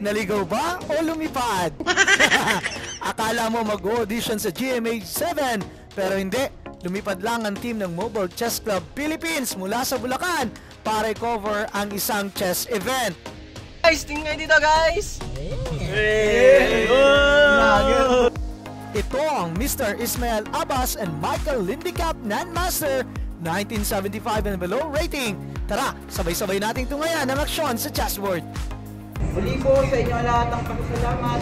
Naligaw ba o lumipad? Akala mo mag-audition sa GMA 7 pero hindi. Lumipad lang ang team ng Mobile Chess Club Philippines mula sa Bulacan para i-cover ang isang chess event. Guys, tingnan dito guys! Ito ang Mr. Ismael Abbas and Michael Lindicap Grandmaster 1975 and below rating. Tara, sabay-sabay nating tungayan ang aksyon sa chessboard. Muli po sa inyo lahat ang pagkasalamat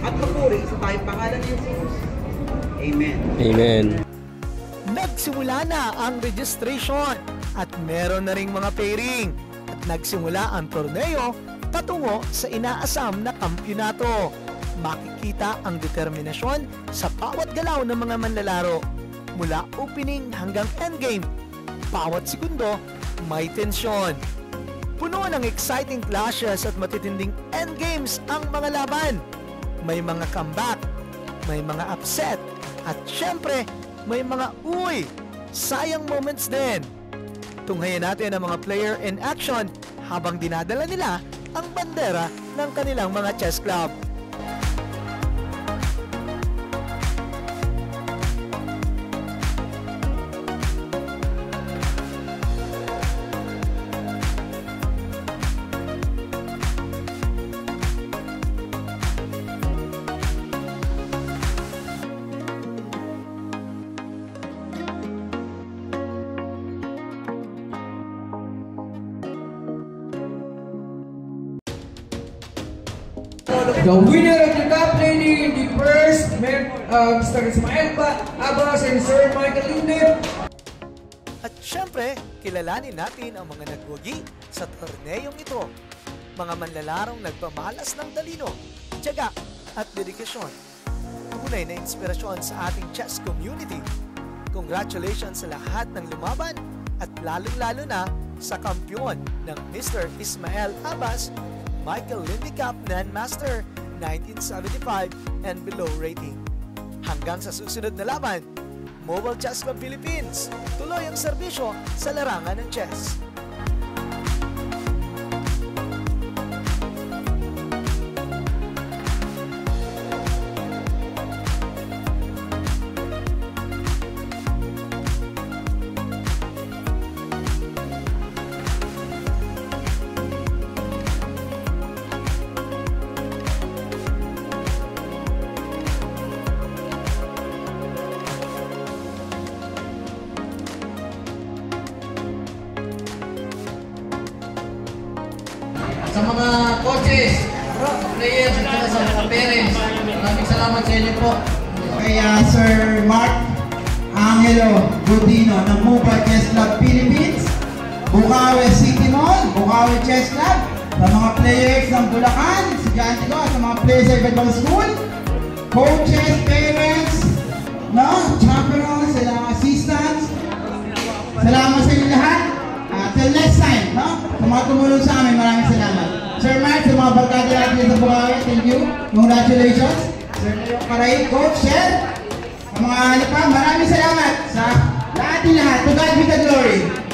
at papuri sa tayong pangalan ni Jesus. Amen. Amen. Nagsimula na ang registration at meron na ring mga pairing at nagsimula ang torneo patungo sa inaasam na kampyonato. Makikita ang determinasyon sa bawat galaw ng mga manlalaro mula opening hanggang endgame. Bawat segundo may tensyon. Puno ng exciting clashes at matitinding endgames ang mga laban. May mga comeback, may mga upset, at syempre, may mga sayang moments din. Tunghayan natin ang mga player in action habang dinadala nila ang bandera ng kanilang mga chess club. The winner of the top lady in the first, Mr. Ismael Abbas and Sir Michael Lindicap. At syempre, kilalanin natin ang mga nagwagi sa torneyong ito. Mga manlalarong nagpamalas ng talino, tiyaga at dedikasyon. Tunay na inspirasyon sa ating chess community. Congratulations sa lahat ng lumaban at lalong-lalo na sa kampyon ng Mr. Ismael Abbas, Michael Lindicap Grandmaster 1975 and below rating. Hanggang sa susunod na laban, Mobile Chess Club Philippines, tuloy ang serbisyo sa larangan ng chess. Sa mga coaches, players, at sa mga parents, maraming salamat sa inyo po. Kaya Sir Mark Angelo Godino ng Mobile Chess Club Philippines, Bukawi City Mall, Bukawi Chess Club, sa mga players ng Bulacan, estudyante ko, sa mga players sa iba't ibang school, coaches, parents, chaperones, sa mga assistants, salamat sa inyo lahat. Till next time, sa mga tumulong sa amin, maraming salamat. Sir Mark, sa mga barkada natin sa Bukawi, thank you. Congratulations. Sir Leon Caray, Coach, Sir, sa mga halipa, maraming salamat sa lahat. To God be the glory.